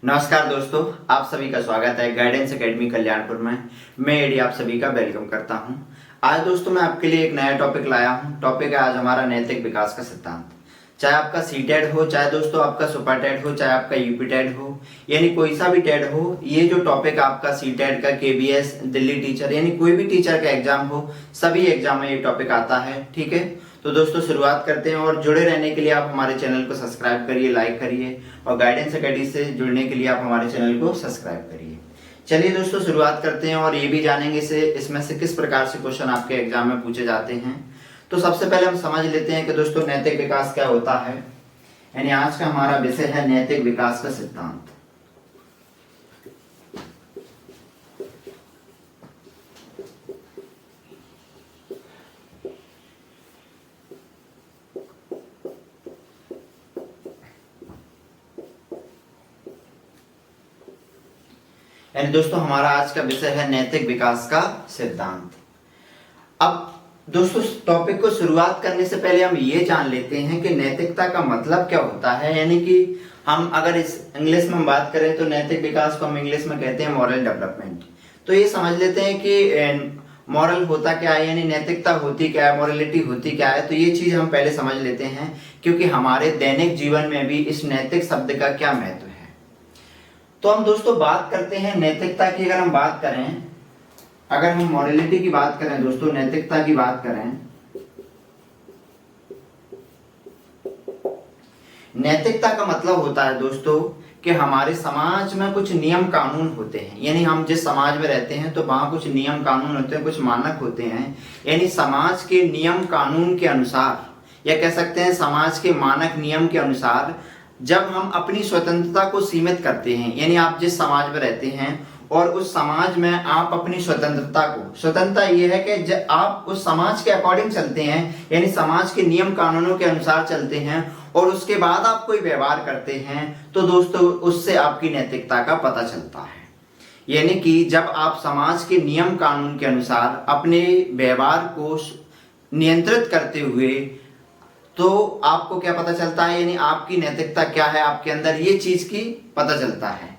नमस्कार दोस्तों, आप सभी का स्वागत है गाइडेंस एकेडमी कल्याणपुर में। मैं एडी आप सभी का वेलकम करता हूं। आज दोस्तों मैं आपके लिए एक नया टॉपिक लाया हूं। टॉपिक है आज हमारा नैतिक विकास का सिद्धांत। चाहे आपका सीटेड हो, चाहे दोस्तों आपका सुपरटेड हो, चाहे आपका यूपीटेड हो, यानी कोई सा भी टेड हो, ये जो टॉपिक आपका सीटेड का, केबीएस, दिल्ली टीचर, यानी कोई भी टीचर का एग्जाम हो, सभी एग्जाम में ये टॉपिक आता है। ठीक है, तो दोस्तों शुरुआत करते हैं और जुड़े रहने के लिए आप हमारे चैनल को सब्सक्राइब करिए, लाइक करिए और गाइडेंस एकेडमी से जुड़ने के लिए आप हमारे चैनल को सब्सक्राइब करिए। चलिए दोस्तों शुरुआत करते हैं और ये भी जानेंगे इसमें से किस प्रकार से क्वेश्चन आपके एग्जाम में पूछे जाते हैं। तो सबसे पहले हम समझ लेते हैं कि दोस्तों नैतिक विकास क्या होता है। यानी आज का हमारा विषय है नैतिक विकास का सिद्धांत। यानी दोस्तों हमारा आज का विषय है नैतिक विकास का सिद्धांत। अब दोस्तों टॉपिक को शुरुआत करने से पहले हम ये जान लेते हैं कि नैतिकता का मतलब क्या होता है। यानी कि हम अगर इस इंग्लिश में बात करें तो नैतिक विकास को हम इंग्लिश में कहते हैं मॉरल डेवलपमेंट। तो ये समझ लेते हैं कि मॉरल होता क्या है, यानी नैतिकता होती क्या है, मॉरलिटी होती क्या है। तो ये चीज हम पहले समझ लेते हैं, क्योंकि हमारे दैनिक जीवन में भी इस नैतिक शब्द का क्या महत्व है। तो हम दोस्तों बात करते हैं नैतिकता की। अगर हम बात करें, अगर हम मॉरलिटी की बात करें दोस्तों, नैतिकता की बात करें, नैतिकता का मतलब होता है दोस्तों कि हमारे समाज में कुछ नियम कानून होते हैं। यानी हम जिस समाज में रहते हैं तो वहां कुछ नियम कानून होते हैं, कुछ मानक होते हैं। यानी समाज के नियम कानून के अनुसार, या कह सकते हैं समाज के मानक नियम के अनुसार, जब हम अपनी स्वतंत्रता को सीमित करते हैं, यानी आप जिस समाज में रहते हैं और उस समाज में आप अपनी स्वतंत्रता को, स्वतंत्रता ये है कि जब आप उस समाज के अकॉर्डिंग चलते हैं, यानी समाज के नियम कानूनों के अनुसार चलते हैं और उसके बाद आप कोई व्यवहार करते हैं, तो दोस्तों उससे आपकी नैतिकता का पता चलता है। यानी कि जब आप समाज के नियम कानून के अनुसार अपने व्यवहार को नियंत्रित करते हुए, तो आपको क्या पता चलता है, यानी आपकी नैतिकता क्या है आपके अंदर, ये चीज की पता चलता है।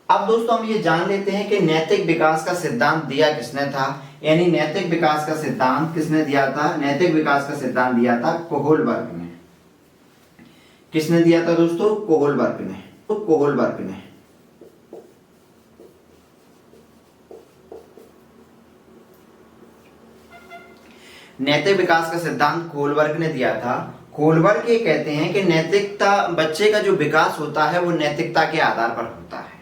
अब दोस्तों हम ये जान लेते हैं कि नैतिक विकास का सिद्धांत दिया किसने था। यानी नैतिक विकास का सिद्धांत किसने दिया था? नैतिक विकास का सिद्धांत दिया था कोहलबर्ग ने। किसने दिया था दोस्तों? कोहलबर्ग ने। तो कोहलबर्ग ने नैतिक विकास का सिद्धांत कोहलबर्ग ने दिया था। कोहलबर्ग ये कहते हैं कि नैतिकता, बच्चे का जो विकास होता है वो नैतिकता के आधार पर होता है।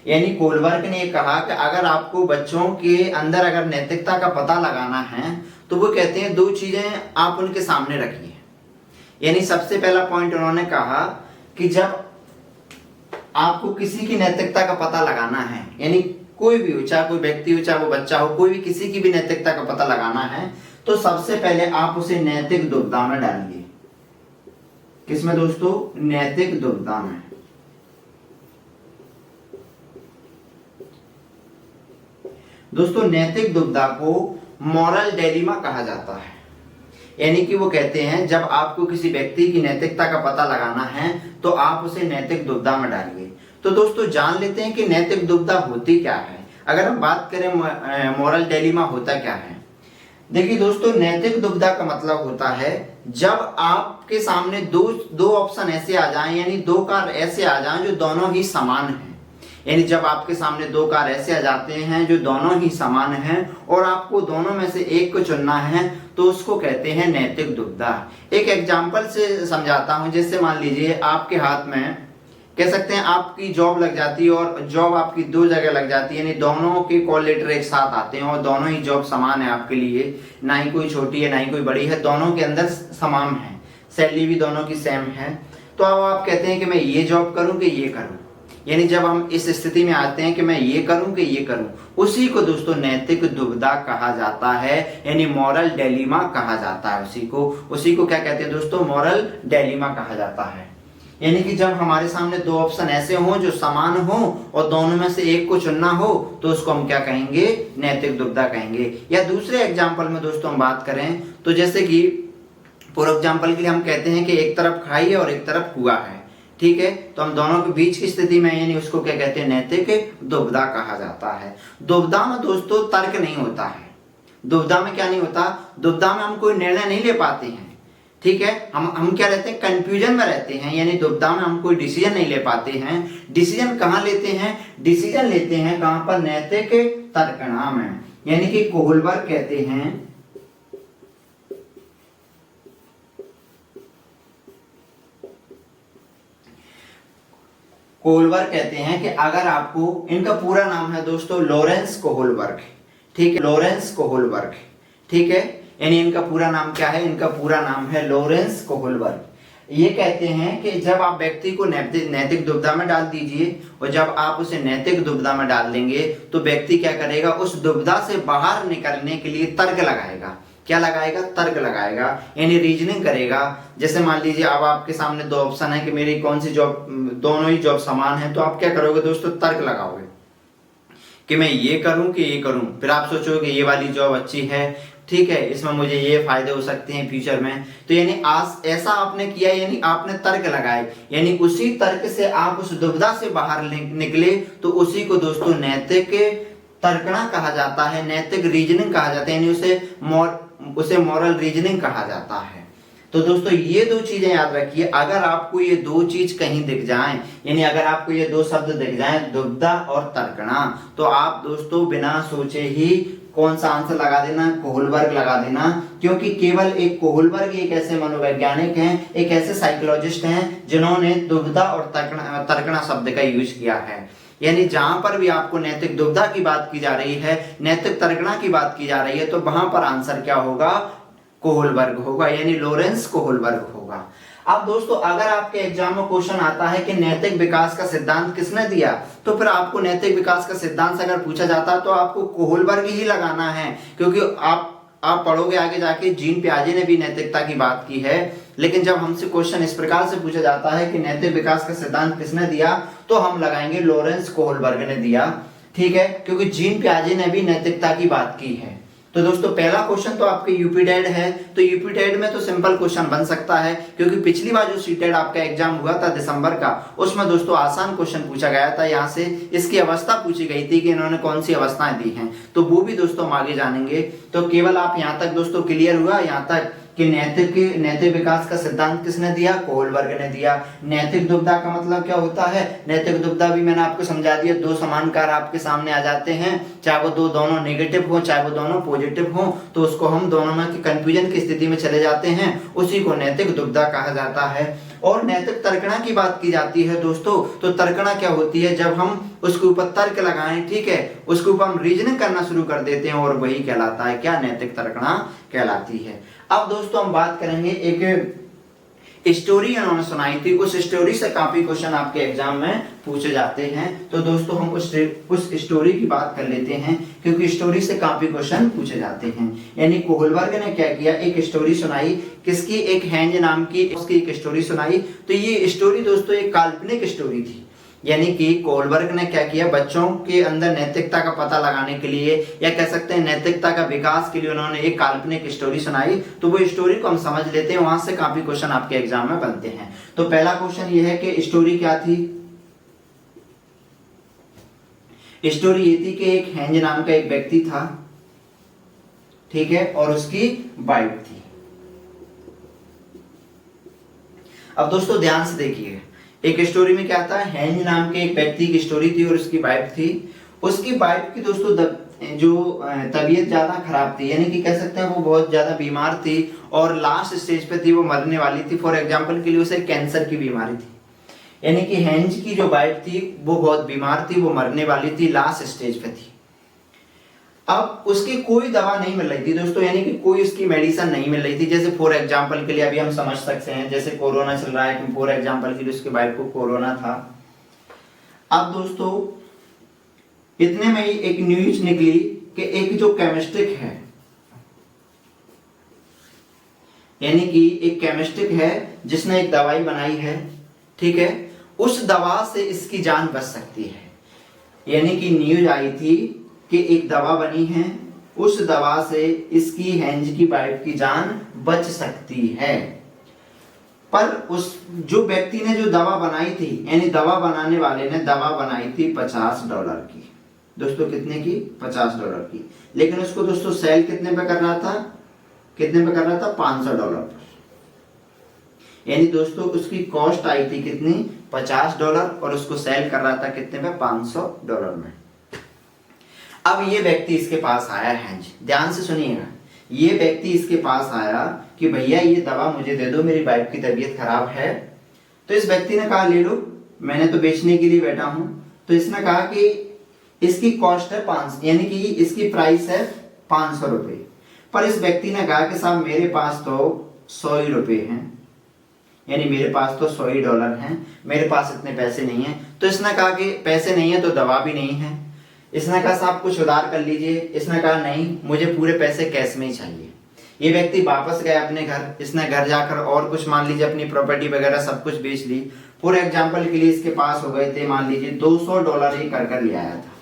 यानी कोहलबर्ग ने ये कहा कि अगर आपको बच्चों के अंदर अगर नैतिकता का पता लगाना है तो वो कहते हैं दो चीजें आप उनके सामने रखिए। यानी सबसे पहला पॉइंट उन्होंने कहा कि जब आपको किसी की नैतिकता का पता लगाना है, यानी कोई भी हो, चाहे कोई व्यक्ति हो, चाहे वो बच्चा हो, कोई भी किसी की भी नैतिकता का पता लगाना है, तो सबसे पहले आप उसे नैतिक दुविधा में डालिए। किसमें दोस्तों? नैतिक दुविधा में। दोस्तों नैतिक दुविधा को मॉरल डिलेमा कहा जाता है। यानी कि वो कहते हैं जब आपको किसी व्यक्ति की नैतिकता का पता लगाना है तो आप उसे नैतिक दुविधा में डालिए। तो दोस्तों जान लेते हैं कि नैतिक दुविधा होती क्या है। अगर हम बात करें मॉरल डिलेमा होता क्या है, देखिए दोस्तों नैतिक दुविधा का मतलब होता है जब आपके सामने दो ऑप्शन ऐसे आ जाएं, यानी दो कार ऐसे आ जाएं जो दोनों ही समान हैं। यानी जब आपके सामने दो कार ऐसे आ जाते हैं जो दोनों ही समान हैं और आपको दोनों में से एक को चुनना है, तो उसको कहते हैं नैतिक दुविधा। एक एग्जांपल से समझाता हूं। जैसे मान लीजिए आपके हाथ में, कह सकते हैं आपकी जॉब लग जाती है और जॉब आपकी दो जगह लग जाती है, यानी दोनों के कॉल लेटर एक साथ आते हैं और दोनों ही जॉब समान है आपके लिए, ना ही कोई छोटी है ना ही कोई बड़ी है, दोनों के अंदर समान है, सैलरी भी दोनों की सेम है। तो अब आप कहते हैं कि मैं ये जॉब करूं कि ये करूं। यानी जब हम इस स्थिति में आते हैं कि मैं ये करूं कि ये करूं, उसी को दोस्तों नैतिक दुविधा कहा जाता है, यानी मॉरल डिलेमा कहा जाता है। उसी को क्या कहते हैं दोस्तों? मॉरल डिलेमा कहा जाता है। यानी कि जब हमारे सामने दो ऑप्शन ऐसे हों जो समान हो और दोनों में से एक को चुनना हो, तो उसको हम क्या कहेंगे? नैतिक दुविधा कहेंगे। या दूसरे एग्जाम्पल में दोस्तों हम बात करें तो जैसे कि फॉर एग्जाम्पल के लिए हम कहते हैं कि एक तरफ खाई है और एक तरफ कुआं है। ठीक है, तो हम दोनों के बीच की स्थिति में यानी उसको क्या कहते हैं, नैतिक दुविधा कहा जाता है। दुविधा में दोस्तों तर्क नहीं होता है। दुविधा में क्या नहीं होता, दुविधा में हम कोई निर्णय नहीं ले पाते हैं। ठीक है, हम क्या रहते हैं, कंफ्यूजन में रहते हैं, यानी दुविधा में हम कोई डिसीजन नहीं ले पाते हैं। डिसीजन कहाँ लेते हैं, डिसीजन लेते हैं कहाँ पर, नैतिक तर्कणा में, यानी कि कोहलबर्ग कहते हैं कोहलबर्ग कहते हैं कि अगर आपको, इनका पूरा नाम है दोस्तों लॉरेंस कोहलबर्ग, ठीक है, लॉरेंस कोहलबर्ग, ठीक है, यानी इनका पूरा नाम क्या है, इनका पूरा नाम है लॉरेंस कोहलबर्ग। ये कहते हैं कि जब आप व्यक्ति को नैतिक दुविधा में डाल दीजिए और जब आप उसे नैतिक दुविधा में डाल देंगे तो व्यक्ति क्या करेगा, उस दुविधा से बाहर निकलने के लिए तर्क लगाएगा। क्या लगाएगा, तर्क लगाएगा, यानी रीजनिंग करेगा। जैसे मान लीजिए अब आपके सामने दो ऑप्शन है कि मेरी कौन सी जॉब, दोनों ही जॉब समान है, तो आप क्या करोगे दोस्तों, तर्क लगाओगे कि मैं ये करूं कि ये करूं। फिर आप सोचोगे ये वाली जॉब अच्छी है, ठीक है, इसमें मुझे ये फायदे हो सकते हैं फ्यूचर में। तो यानी आज ऐसा आपने किया, यानी आपने तर्क लगाए, यानी उसी तर्क से आप उस दुविधा से बाहर निकले, तो उसी को दोस्तों नैतिक तर्कणा कहा जाता है, नैतिक रीजनिंग कहा जाता है, यानी उसे मॉरल रीजनिंग कहा जाता है। तो दोस्तों ये दो चीजें याद रखिए, अगर आपको ये दो चीज कहीं दिख जाएं, यानी अगर आपको ये दो शब्द दिख जाएं, दुविधा और तर्कणा, तो आप दोस्तों बिना सोचे ही कौन सा आंसर लगा देना, कोहलबर्ग लगा देना। क्योंकि केवल एक कोहलबर्ग एक ऐसे मनोवैज्ञानिक हैं, एक ऐसे साइकोलॉजिस्ट हैं जिन्होंने दुविधा और तर्कणा शब्द का यूज किया है। यानी जहां पर भी आपको नैतिक दुविधा की बात की जा रही है, नैतिक तर्कणा की बात की जा रही है, तो वहां पर आंसर क्या होगा, कोहलबर्ग होगा, यानी लॉरेंस कोहलबर्ग होगा। अब दोस्तों अगर आपके एग्जाम में क्वेश्चन आता है कि नैतिक विकास का सिद्धांत किसने दिया, तो फिर आपको नैतिक विकास का सिद्धांत अगर पूछा जाता तो आपको कोहलबर्ग ही लगाना है। क्योंकि आप पढ़ोगे आगे जाके जीन पियाजे ने भी नैतिकता की बात की है, लेकिन जब हमसे क्वेश्चन इस प्रकार से पूछा जाता है कि नैतिक विकास का सिद्धांत किसने दिया, तो हम लगाएंगे लॉरेंस कोहलबर्ग ने दिया। ठीक है, क्योंकि जीन पियाजे ने भी नैतिकता की बात की है। तो दोस्तों पहला क्वेश्चन तो आपके यूपीटेड है, तो यूपीटेड में तो सिंपल क्वेश्चन बन सकता है, क्योंकि पिछली बार जो सीटेड आपका एग्जाम हुआ था दिसंबर का, उसमें दोस्तों आसान क्वेश्चन पूछा गया था। यहाँ से इसकी अवस्था पूछी गई थी कि इन्होंने कौन सी अवस्थाएं दी हैं, तो वो भी दोस्तों हम आगे जानेंगे। तो केवल आप यहाँ तक दोस्तों क्लियर हुआ, यहाँ तक कि नैतिक विकास का सिद्धांत किसने दिया, कोहलबर्ग ने दिया। नैतिक दुविधा का मतलब क्या होता है, नैतिक दुविधा भी मैंने आपको समझा दिया, दो समान कार्य आपके सामने आ जाते हैं, चाहे वो दोनों नेगेटिव हो चाहे वो दोनों पॉजिटिव हो, तो उसको हम दोनों में कंफ्यूजन की स्थिति में चले जाते हैं, उसी को नैतिक दुविधा कहा जाता है। और नैतिक तर्कणा की बात की जाती है दोस्तों, तो तर्कणा क्या होती है, जब हम उसके ऊपर तर्क लगाएं, ठीक है, उसके ऊपर हम रीजनिंग करना शुरू कर देते हैं, और वही कहलाता है क्या, नैतिक तर्कणा कहलाती है। अब दोस्तों हम बात करेंगे, एक स्टोरी इन्होंने सुनाई थी, उस स्टोरी से काफी क्वेश्चन आपके एग्जाम में पूछे जाते हैं। तो दोस्तों हम उस स्टोरी की बात कर लेते हैं, क्योंकि स्टोरी से काफी क्वेश्चन पूछे जाते हैं। यानी कोहलबर्ग ने क्या किया, एक स्टोरी सुनाई, किसकी, एक हेंज नाम की, उसकी एक स्टोरी सुनाई। तो ये स्टोरी दोस्तों एक काल्पनिक स्टोरी थी, यानी कि कोहलबर्ग ने क्या किया, बच्चों के अंदर नैतिकता का पता लगाने के लिए, या कह सकते हैं नैतिकता का विकास के लिए, उन्होंने एक काल्पनिक स्टोरी सुनाई। तो वो स्टोरी को हम समझ लेते हैं, वहां से काफी क्वेश्चन आपके एग्जाम में बनते हैं। तो पहला क्वेश्चन ये है कि स्टोरी क्या थी। स्टोरी ये थी कि एक हेंज नाम का एक व्यक्ति था, ठीक है, और उसकी वाइफ थी। अब दोस्तों ध्यान से देखिए, एक स्टोरी में क्या था, हेंज नाम के एक व्यक्ति की स्टोरी थी और उसकी वाइफ थी। उसकी वाइफ की दोस्तों जो तबीयत ज्यादा खराब थी, यानी कि कह सकते हैं वो बहुत ज्यादा बीमार थी और लास्ट स्टेज पे थी, वो मरने वाली थी। फॉर एग्जांपल के लिए उसे कैंसर की बीमारी थी, यानी कि हेंज की जो वाइफ थी वो बहुत बीमार थी, वो मरने वाली थी, लास्ट स्टेज पे थी। अब उसकी कोई दवा नहीं मिल रही थी दोस्तों, यानी कि कोई उसकी मेडिसिन नहीं मिल रही थी। जैसे फॉर एग्जांपल के लिए अभी हम समझ सकते हैं, जैसे कोरोना चल रहा है, फॉर एग्जांपल के लिए उसकी वाइफ को कोरोना था। अब दोस्तों इतने में ही एक न्यूज निकली कि एक जो केमिस्टिक है, यानी कि एक केमिस्टिक है जिसने एक दवाई बनाई है, ठीक है, उस दवा से इसकी जान बच सकती है। यानी कि न्यूज आई थी कि एक दवा बनी है, उस दवा से इसकी हेंज की वाइफ की जान बच सकती है। पर उस जो व्यक्ति ने जो दवा बनाई थी, यानी दवा बनाने वाले ने दवा बनाई थी $50 की। दोस्तों कितने की? $50 की। लेकिन उसको दोस्तों सेल कितने पे कर रहा था? कितने पे कर रहा था? $500 पर। यानी दोस्तों उसकी कॉस्ट आई थी कितनी? $50 और उसको सेल कर रहा था कितने पे? $500 में। अब ये व्यक्ति इसके पास आया है, ध्यान से सुनिएगा, ये व्यक्ति इसके पास आया कि भैया ये दवा मुझे दे दो, मेरी वाइफ की तबीयत खराब है। तो इस व्यक्ति ने कहा ले लो, मैंने तो बेचने के लिए बैठा हूं। तो इसने कहा कि इसकी कॉस्ट है 5, यानी कि इसकी प्राइस है ₹500। पर इस व्यक्ति ने कहा कि साहब मेरे पास तो ₹100 हैं, यानी मेरे पास तो $100 हैं, मेरे पास इतने पैसे नहीं हैं। तो इसने कहा कि पैसे नहीं है तो दवा भी नहीं है। इसने कहा साहब कुछ उधार कर लीजिए। इसने कहा नहीं, मुझे पूरे पैसे कैश में ही चाहिए। ये व्यक्ति वापस गया अपने घर। इसने घर जाकर और कुछ मान लीजिए अपनी प्रॉपर्टी वगैरह सब कुछ बेच ली। फॉर एग्जाम्पल के लिए इसके पास हो गए थे मान लीजिए $200 ही कर ले आया था।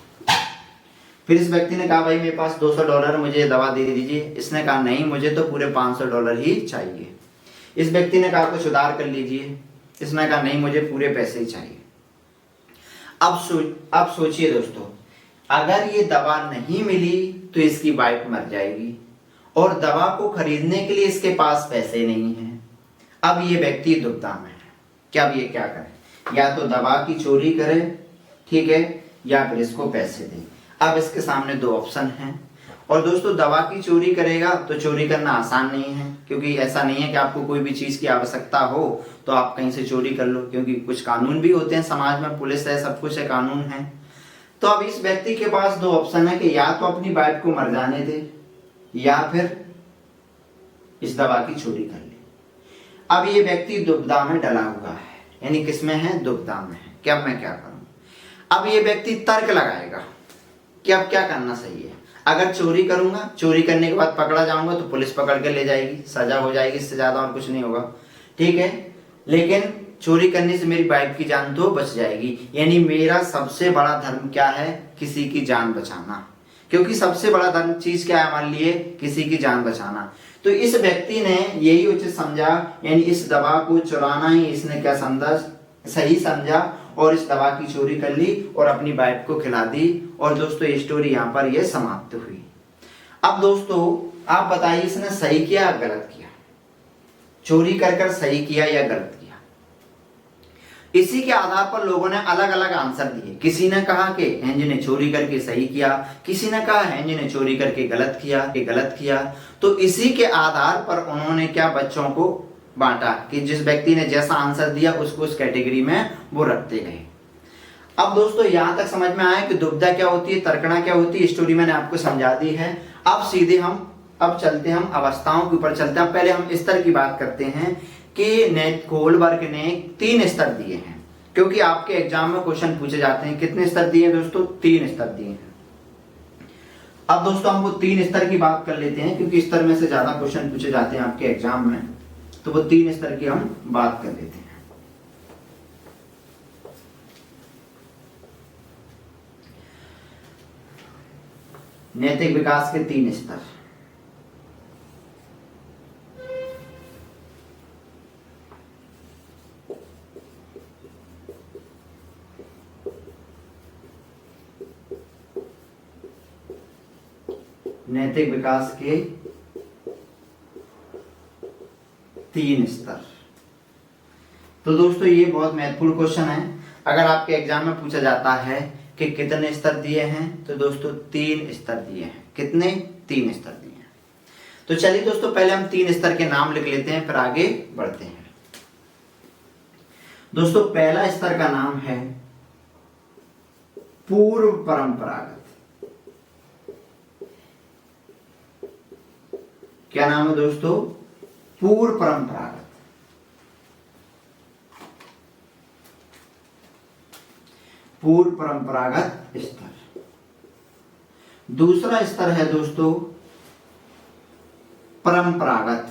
फिर इस व्यक्ति ने कहा भाई मेरे पास $200 मुझे दवा दे दीजिए। इसने कहा नहीं, मुझे तो पूरे $500 ही चाहिए। इस व्यक्ति ने कहा कुछ उधार कर लीजिए। इसने कहा नहीं, मुझे पूरे पैसे ही चाहिए। अब सोचिए दोस्तों, अगर ये दवा नहीं मिली तो इसकी वाइफ मर जाएगी और दवा को खरीदने के लिए इसके पास पैसे नहीं हैं। अब ये व्यक्ति दुविधा में है कि अब ये क्या करे, या तो दवा की चोरी करे, ठीक है, या फिर इसको पैसे दे। अब इसके सामने 2 ऑप्शन हैं। और दोस्तों दवा की चोरी करेगा तो चोरी करना आसान नहीं है, क्योंकि ऐसा नहीं है कि आपको कोई भी चीज की आवश्यकता हो तो आप कहीं से चोरी कर लो, क्योंकि कुछ कानून भी होते हैं समाज में, पुलिस है, सब कुछ है, कानून है। तो अब इस व्यक्ति के पास 2 ऑप्शन है कि या तो अपनी वाइफ को मर जाने दे या फिर इस दवा की चोरी कर ले। अब ये व्यक्ति दुविधा में डला हुआ है, यानी किसमें है? दुविधा में है कि अब मैं क्या करूं। अब ये व्यक्ति तर्क लगाएगा कि अब क्या करना सही है। अगर चोरी करूंगा, चोरी करने के बाद पकड़ा जाऊंगा तो पुलिस पकड़ के ले जाएगी, सजा हो जाएगी, इससे ज्यादा और कुछ नहीं होगा, ठीक है। लेकिन चोरी करने से मेरी वाइफ की जान तो बच जाएगी। यानी मेरा सबसे बड़ा धर्म क्या है? किसी की जान बचाना, क्योंकि सबसे बड़ा धर्म चीज क्या है हमारे लिए? किसी की जान बचाना। तो इस व्यक्ति ने यही उचित समझा, यानी इस दवा को चुराना ही इसने क्या समझा? सही समझा, और इस दवा की चोरी कर ली और अपनी वाइफ को खिला दी। और दोस्तों ये स्टोरी यहाँ पर ये समाप्त हुई। अब दोस्तों आप बताइए इसने सही किया या गलत किया? चोरी कर सही किया या गलत किया? इसी के आधार पर लोगों ने अलग अलग आंसर दिए। किसी ने कहा कि हेंजी ने चोरी करके सही किया, किसी ने कहा हेंजी ने चोरी करके गलत किया। तो इसी के आधार पर उन्होंने क्या बच्चों को बांटा कि जिस व्यक्ति ने जैसा आंसर दिया उसको उस कैटेगरी में वो रखते गए। अब दोस्तों यहां तक समझ में आया कि दुविधा क्या होती है, तर्कना क्या होती है। स्टोरी मैंने आपको समझा दी है। अब सीधे हम चलते हैं, हम अवस्थाओं के ऊपर चलते हैं। पहले हम स्तर की बात करते हैं कि गोल्डबर्ग ने 3 स्तर दिए हैं, क्योंकि आपके एग्जाम में क्वेश्चन पूछे जाते हैं। कितने स्तर दिए दोस्तों? 3 स्तर दिए हैं। अब दोस्तों हम वो 3 स्तर की बात कर लेते हैं, क्योंकि स्तर में से ज्यादा क्वेश्चन पूछे जाते हैं आपके एग्जाम में, तो वो 3 स्तर की हम बात कर लेते हैं। नैतिक विकास के 3 स्तर। नैतिक विकास के 3 स्तर। तो दोस्तों ये बहुत महत्वपूर्ण क्वेश्चन है। अगर आपके एग्जाम में पूछा जाता है कि कितने स्तर दिए हैं, तो दोस्तों 3 स्तर दिए हैं। कितने? 3 स्तर दिए हैं। तो चलिए दोस्तों पहले हम 3 स्तर के नाम लिख लेते हैं, फिर आगे बढ़ते हैं। दोस्तों पहला स्तर का नाम है पूर्व परंपरागत। क्या नाम है दोस्तों? पूर्व परंपरागत। पूर्व परंपरागत स्तर। दूसरा स्तर है दोस्तों परंपरागत।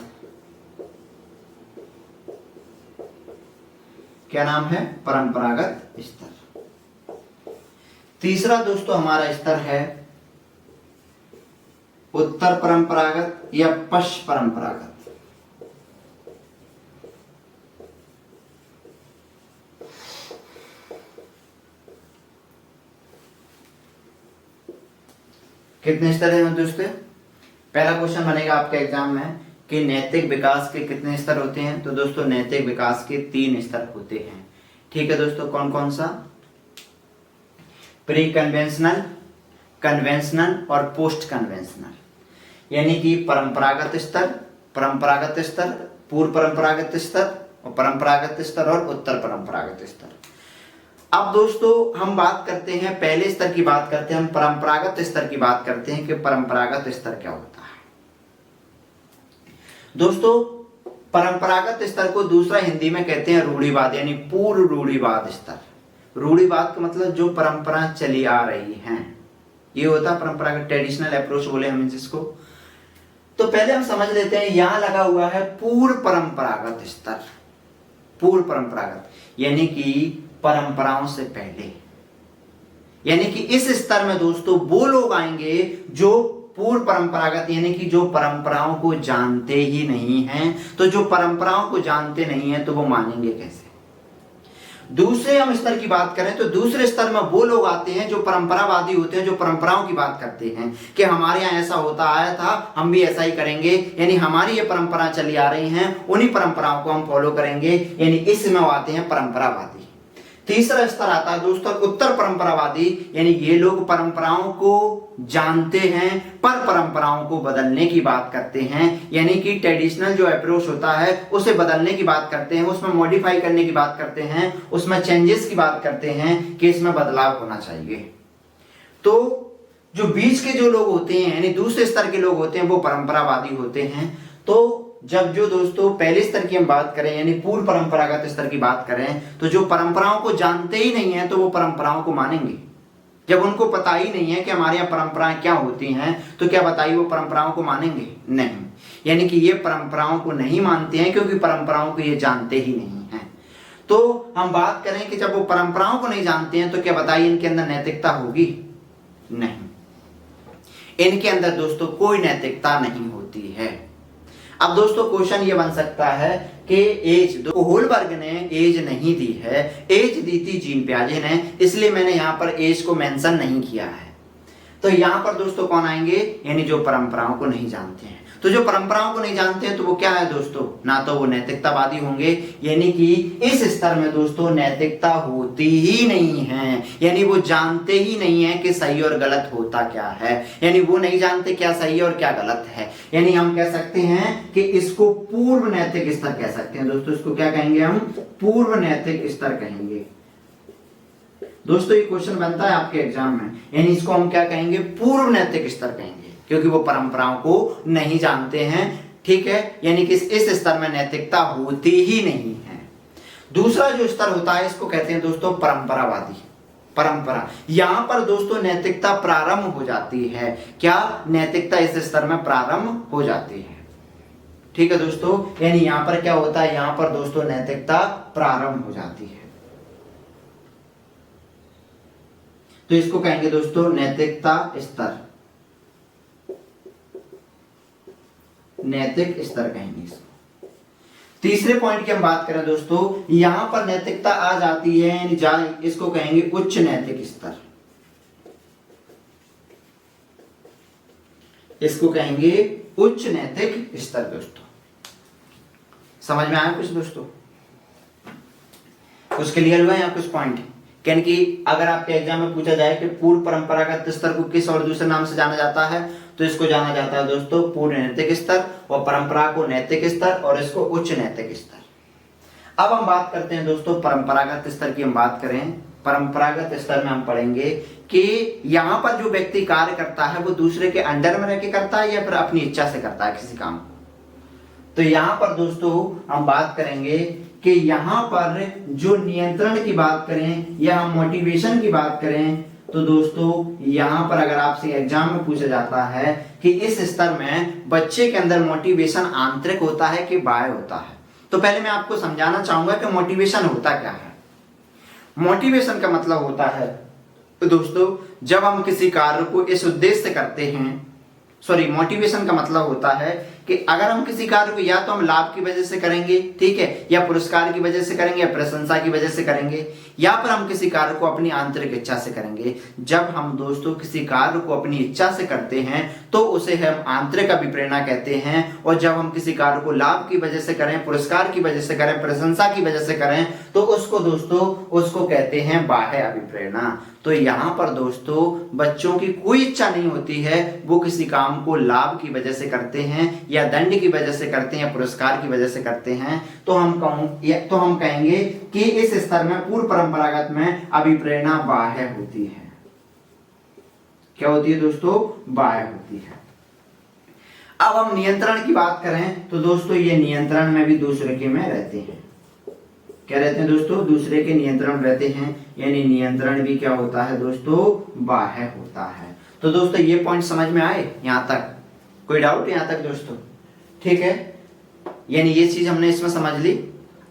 क्या नाम है? परंपरागत स्तर। तीसरा दोस्तों हमारा स्तर है उत्तर परंपरागत या पश्च परंपरागत। कितने स्तर हैं दोस्तों? पहला क्वेश्चन बनेगा आपके एग्जाम में कि नैतिक विकास के कितने स्तर होते हैं? तो दोस्तों नैतिक विकास के 3 स्तर होते हैं। ठीक है दोस्तों, कौन कौन सा? प्री कन्वेंशनल, कन्वेंशनल और पोस्ट कन्वेंशनल। यानी कि परंपरागत स्तर, परंपरागत स्तर, पूर्व परंपरागत स्तर और परंपरागत स्तर और उत्तर परंपरागत स्तर। अब दोस्तों हम बात करते हैं, पहले स्तर की बात करते हैं, हम परंपरागत स्तर की बात करते हैं कि परंपरागत स्तर क्या होता है। दोस्तों परंपरागत स्तर को दूसरा हिंदी में कहते हैं रूढ़िवाद, यानी पूर्व रूढ़िवाद स्तर। रूढ़िवाद का मतलब जो परंपरा चली आ रही हैं, ये होता है परंपरागत, ट्रेडिशनल अप्रोच बोले हम जिसको। तो पहले हम समझ लेते हैं, यहां लगा हुआ है पूर्व परंपरागत स्तर। पूर्व परंपरागत यानी कि परंपराओं से पहले, यानी कि इस स्तर में दोस्तों वो लोग आएंगे जो पूर्व परंपरागत, यानी कि जो परंपराओं को जानते ही नहीं हैं। तो जो परंपराओं को जानते नहीं हैं तो वो मानेंगे कैसे? दूसरे हम स्तर की बात करें तो दूसरे स्तर में वो लोग आते हैं जो परंपरावादी होते हैं, जो परंपराओं की बात करते हैं कि हमारे यहाँ ऐसा होता आया था, हम भी ऐसा ही करेंगे, यानी हमारी ये परंपरा चली आ रही हैं, उन्हीं परंपराओं को हम फॉलो करेंगे, यानी इसमें आते हैं परंपरावादी। तीसरा स्तर आता है दोस्तों उत्तर परंपरावादी, यानी ये लोग परंपराओं को जानते हैं पर परंपराओं को बदलने की बात करते हैं, यानी कि ट्रेडिशनल जो अप्रोच होता है उसे बदलने की बात करते हैं, उसमें मॉडिफाई करने की बात करते हैं, उसमें चेंजेस की बात करते हैं कि इसमें बदलाव होना चाहिए। तो जो बीच के जो लोग होते हैं, यानी दूसरे स्तर के लोग होते हैं, वो परंपरावादी होते हैं। तो जब जो दोस्तों पहले स्तर की हम बात करें, यानी पूर्व परंपरागत स्तर की बात करें, तो जो परंपराओं को जानते ही नहीं है तो वो परंपराओं को मानेंगे। जब उनको पता ही नहीं है कि हमारे यहाँ परंपराएं क्या होती हैं, तो क्या बताइए वो परंपराओं को मानेंगे? नहीं। यानी कि ये परंपराओं को नहीं मानते हैं क्योंकि परंपराओं को ये जानते ही नहीं है। तो हम बात करें कि जब वो परंपराओं को नहीं जानते हैं तो क्या बताइए इनके अंदर नैतिकता होगी? नहीं, इनके अंदर दोस्तों कोई नैतिकता नहीं होती है। अब दोस्तों क्वेश्चन ये बन सकता है कि एज, होलबर्ग ने एज नहीं दी है, एज दी थी जीन पियाजे ने, इसलिए मैंने यहाँ पर एज को मेंशन नहीं किया है। तो यहाँ पर दोस्तों कौन आएंगे? यानी जो परंपराओं को नहीं जानते हैं। तो जो परंपराओं को नहीं जानते हैं तो वो क्या है दोस्तों? ना तो वो नैतिकतावादी होंगे, यानी कि इस स्तर में दोस्तों नैतिकता होती ही नहीं है, यानी वो जानते ही नहीं है कि सही और गलत होता क्या है, यानी वो नहीं जानते क्या सही और क्या गलत है। यानी हम कह सकते हैं कि इसको पूर्व नैतिक स्तर कह सकते हैं दोस्तों। इसको क्या कहेंगे हम? पूर्व नैतिक स्तर कहेंगे दोस्तों। ये क्वेश्चन बनता है आपके एग्जाम में, यानी इसको हम क्या कहेंगे? पूर्व नैतिक स्तर कहेंगे, क्योंकि वो परंपराओं को नहीं जानते हैं। ठीक है, यानी कि इस स्तर में नैतिकता होती ही नहीं है। दूसरा जो स्तर होता है इसको कहते हैं दोस्तों परंपरावादी। परंपरा, यहां पर दोस्तों नैतिकता प्रारंभ हो जाती है। क्या? नैतिकता इस स्तर में प्रारंभ हो जाती है। ठीक है दोस्तों, यानी यहां पर क्या होता है? यहां पर दोस्तों नैतिकता प्रारंभ हो जाती है। तो इसको कहेंगे दोस्तों नैतिकता स्तर, नैतिक स्तर कहेंगे इसको। तीसरे पॉइंट की हम बात करें दोस्तों, यहां पर नैतिकता आ जाती है, यानी इसको कहेंगे उच्च नैतिक स्तर। इसको कहेंगे उच्च नैतिक स्तर दोस्तों। समझ में आया कुछ दोस्तों? कुछ क्लियर हुआ? या कुछ पॉइंट कि अगर आपके एग्जाम में पूछा जाए कि पूर्व परंपरागत स्तर को किस और दूसरे नाम से जाना जाता है, तो इसको जाना जाता है दोस्तों पूर्ण नैतिक स्तर, और परंपरा को नैतिक स्तर, और इसको उच्च नैतिक स्तर। अब हम बात करते हैं दोस्तों परंपरागत स्तर की। हम बात करें परंपरागत स्तर में हम पढ़ेंगे कि यहाँ पर जो व्यक्ति कार्य करता है वो दूसरे के अंडर में रह के करता है या फिर अपनी इच्छा से करता है किसी काम को। तो यहाँ पर दोस्तों हम बात करेंगे कि यहाँ पर जो नियंत्रण की बात करें या हम मोटिवेशन की बात करें, तो दोस्तों यहाँ पर अगर आपसे एग्जाम में पूछा जाता है कि इस स्तर में बच्चे के अंदर मोटिवेशन आंतरिक होता है कि बाह्य होता है, तो पहले मैं आपको समझाना चाहूंगा कि मोटिवेशन होता क्या है। मोटिवेशन का मतलब होता है तो दोस्तों जब हम किसी कार्य को इस उद्देश्य से करते हैं, मोटिवेशन का मतलब होता है कि अगर हम किसी कार्य को या तो हम लाभ की वजह से करेंगे, ठीक है, या पुरस्कार की वजह से करेंगे, या प्रशंसा की वजह से करेंगे, या फिर हम किसी कार्य को अपनी आंतरिक इच्छा से करेंगे। जब हम दोस्तों किसी कार्य को अपनी इच्छा से करते हैं तो उसे हम आंतरिक अभिप्रेरणा कहते हैं, और जब हम किसी कार्य को लाभ की वजह से करें, पुरस्कार की वजह से करें, प्रशंसा की वजह से करें तो उसको दोस्तों उसको कहते हैं बाह्य अभिप्रेरणा। तो यहाँ पर दोस्तों बच्चों की कोई इच्छा नहीं होती है, वो किसी काम को लाभ की वजह से करते हैं या दंड की वजह से करते हैं या पुरस्कार की वजह से करते हैं, तो हम कहेंगे कि इस स्तर में पूर्व परंपरागत में अभिप्रेरणा बाह्य होती है। क्या होती है दोस्तों? बाह्य होती है। अब हम नियंत्रण की बात करें तो दोस्तों ये नियंत्रण में भी दूसरे के में रहते हैं। क्या रहते हैं दोस्तों? दूसरे के नियंत्रण रहते हैं, यानी नियंत्रण भी क्या होता है दोस्तों? बाह्य होता है। तो दोस्तों ये पॉइंट समझ में आए यहाँ तक? कोई डाउट यहाँ तक दोस्तों? ठीक है, यानी ये चीज हमने इसमें समझ ली।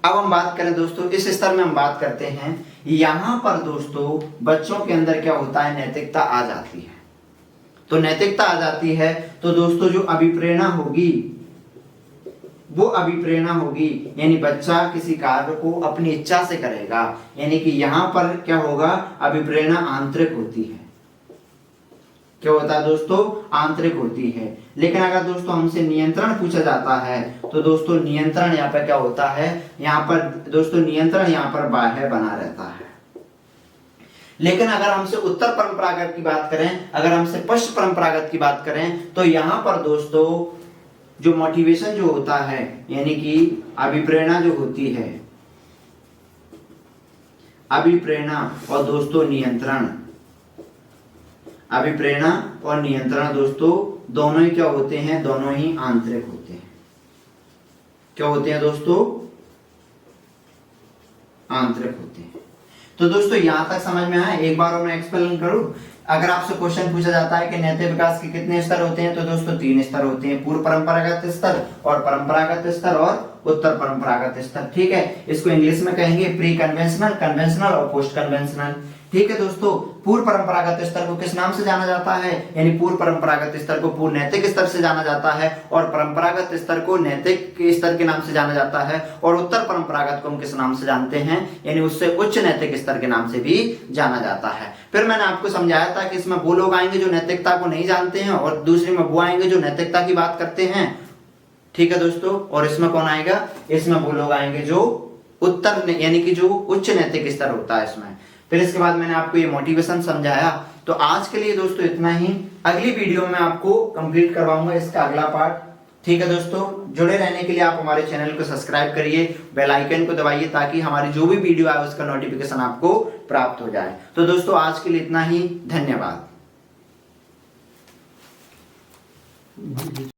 अब हम बात करें दोस्तों, इस स्तर में हम बात करते हैं, यहाँ पर दोस्तों बच्चों के अंदर क्या होता है? नैतिकता आ जाती है। तो नैतिकता आ जाती है तो दोस्तों जो अभिप्रेरणा होगी वो अभिप्रेरणा होगी, यानी बच्चा किसी कार्य को अपनी इच्छा से करेगा, यानी कि यहाँ पर क्या होगा? अभिप्रेरणा आंतरिक होती है। क्या होता है दोस्तों? आंतरिक होती है। लेकिन अगर दोस्तों हमसे नियंत्रण पूछा जाता है तो दोस्तों नियंत्रण यहाँ पर क्या होता है? यहाँ पर दोस्तों नियंत्रण यहाँ पर बाह्य बना रहता है। लेकिन अगर हमसे उत्तर परंपरागत की बात करें, अगर हमसे पश्चिम परंपरागत की बात करें तो यहाँ पर दोस्तों जो मोटिवेशन जो होता है, यानी कि अभिप्रेरणा जो होती है, अभिप्रेरणा और दोस्तों नियंत्रण, अभिप्रेरणा और नियंत्रण दोस्तों दोनों ही क्या होते हैं? दोनों ही आंतरिक होते हैं। क्या होते हैं दोस्तों? आंतरिक होते हैं। तो दोस्तों यहां तक समझ में आया? एक बार मैं एक्सप्लेन करूं। अगर आपसे क्वेश्चन पूछा जाता है कि नैतिक विकास के कितने स्तर होते हैं, तो दोस्तों 3 स्तर होते हैं, पूर्व परंपरागत स्तर और परंपरागत स्तर और उत्तर परंपरागत स्तर। ठीक है, इसको इंग्लिश में कहेंगे प्री कन्वेंशनल, कन्वेंशनल और पोस्ट कन्वेंशनल। ठीक है दोस्तों, पूर्व परंपरागत स्तर को किस नाम से जाना जाता है? यानी पूर्व परंपरागत स्तर को पूर्व नैतिक स्तर से जाना जाता है, और परंपरागत स्तर को नैतिक स्तर के नाम से जाना जाता है, और उत्तर परंपरागत को हम किस नाम से जानते हैं? यानी उससे उच्च नैतिक स्तर के नाम से भी जाना जाता है। फिर मैंने आपको समझाया था कि इसमें वो लोग आएंगे जो नैतिकता को नहीं जानते हैं, और दूसरे में वो आएंगे जो नैतिकता की बात करते हैं। ठीक है दोस्तों, और इसमें कौन आएगा? इसमें वो लोग आएंगे जो उत्तर यानी कि जो उच्च नैतिक स्तर होता है इसमें। फिर इसके बाद मैंने आपको ये मोटिवेशन समझाया। तो आज के लिए दोस्तों इतना ही। अगली वीडियो में आपको कंप्लीट करवाऊंगा इसका अगला पार्ट। ठीक है दोस्तों, जुड़े रहने के लिए आप हमारे चैनल को सब्सक्राइब करिए, बेल आइकन को दबाइए ताकि हमारी जो भी वीडियो आए उसका नोटिफिकेशन आपको प्राप्त हो जाए। तो दोस्तों आज के लिए इतना ही। धन्यवाद।